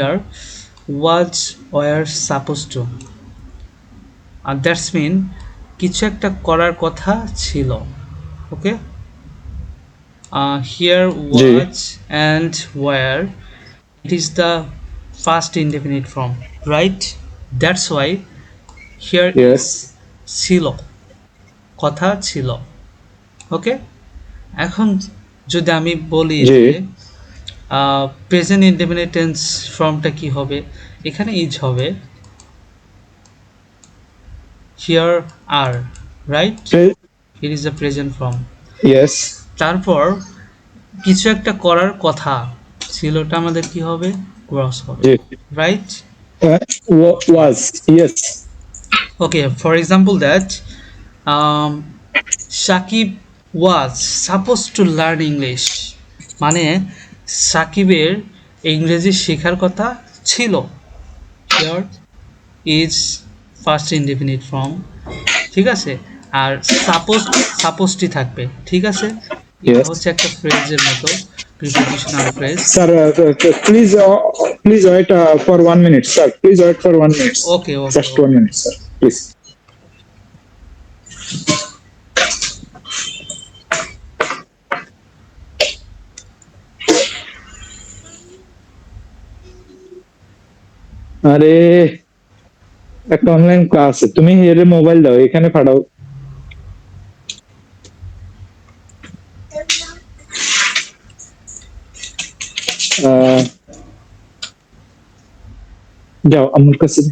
here was were supposed to, আর that's mean কিছু একটা করার কথা ছিল। ওকে, here জি was and were, it is the first indefinite form, right? That's why here yes is ছিল, কথা ছিল। ওকে, এখন যদি আমি বলি জি যে প্রেজেন্ট ইনডেফিনিট টেন্স ফর্মটা কি হবে, এখানে ইজ হবে here are, right? It is the present form. Yes তারপর কিছু একটা করার কথা ছিলটা আমাদের কি হবে, ক্রস হবে, জি right? Was yes okay, for example that Sakib was suppose to learn English, মানে সাকিবের ইংরেজি শেখার কথা ছিল। Here is first indefinite form, ঠিক আছে? আর সাপোজটি থাকবে, ঠিক আছে? এটা ইয়েস হচ্ছে একটা ফ্রেজের মতো, prepositional phrase. Sir please wait for 1 minute sir please wait for 1 minute okay okay just okay 1 minute sir please আরে একটা অনলাইন ক্লাস তুমি এর মোবাইল দাও এখানে পাঠাও আহ, যাও আমার কাছে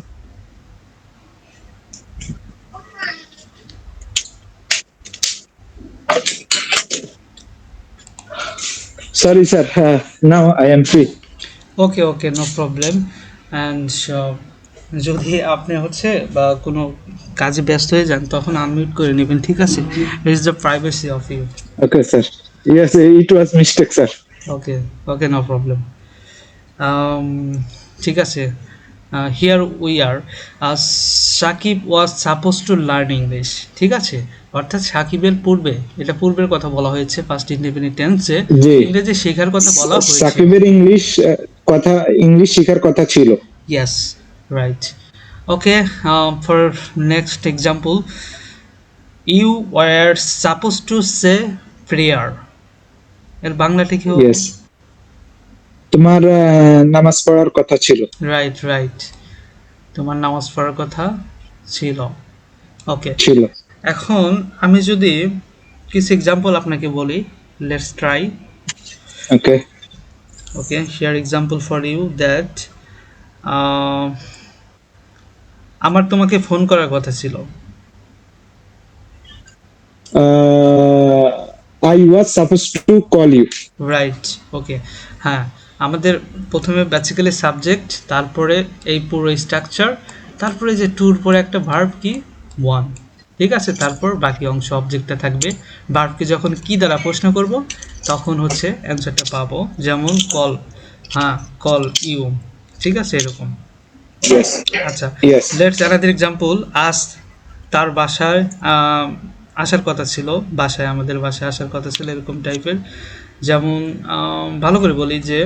sorry sir now I am free okay okay, no problem. And যদি আপনি হচ্ছে বা কোনো কাজে ব্যস্ত হয়ে যান তখন আনমিউট করে নেবেন, ঠিক আছে? It is the privacy of you. Okay sir yes it was mistake sir okay okay, no problem. ঠিক আছে, here we are, Sakib was suppose to learn English, ঠিক আছে? অর্থাৎ সাকিবের পূর্বে, এটা পূর্বের কথা বলা হয়েছে, ফার্স্ট ইনডেফিনিট টেন্সে জি ইংরেজি শেখার কথা বলা হয়েছিল। সাকিবের ইংলিশ কথা ইংলিশ শেখার কথা ছিল Yes, right. Okay, for next example, you were supposed to say prayer. এর বাংলাটা কি হবে? ইয়েস তোমার নামাজ পড়ার কথা ছিল রাইট রাইট, তোমার নামাজ পড়ার কথা ছিল। ওকে, ছিল এখন আমি যদি কিছু এক্সাম্পল আপনাকে বলি, let's try. Okay okay, here example for you that আমার তোমাকে ফোন করার কথা ছিল। I was suppose to call you right, okay. হ্যাঁ, আমাদের প্রথমে বেসিক্যালি সাবজেক্ট, তারপরে এই পুরো স্ট্রাকচার, তারপরে যে টুর পরে একটা ভার্ব কি, ওয়ান, ঠিক আছে? তারপর বাকি অংশ অবজেক্টটা থাকবে। ভার্বকে যখন কি দ্বারা প্রশ্ন করব তখন হচ্ছে অ্যান্সারটা পাবো, যেমন কল, হ্যাঁ কল ইউ, ঠিক আছে? এরকম। ইয়েস আচ্ছা, ইয়েস লেটস অ্যানাদার এক্সাম্পল। আজ তার বাসায় আসার কথা ছিল, বাসায় আমাদের বাসায় আসার কথা ছিল, এরকম টাইপের। যেমন ভালো করে বলি যে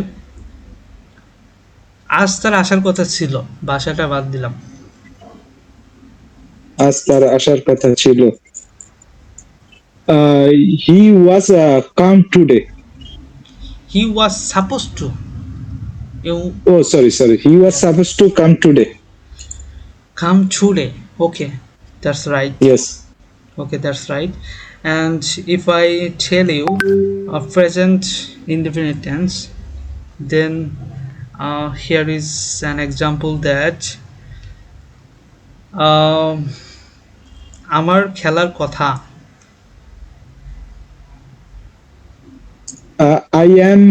আজ তার আসার কথা ছিল, বাসাটা বাদ দিলাম। আজ তার আসার কথা ছিল he was come today he was suppose to, you oh sorry he was suppose to come today come today. Okay, that's right. Yes Okay, that's right. And if I tell you a present indefinite tense, then here is an example that um, আমার খেলার কথা। I am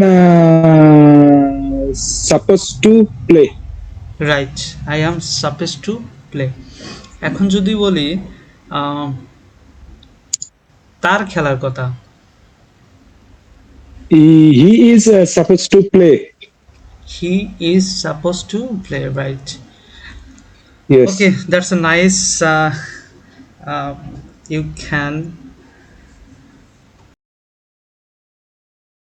suppose to play right, I am suppose to play. এখন যদি বলি আহ, তার খেলার কথা, he is suppose to play he is suppose to play, right? Yes Okay, that's a nice, uh, you can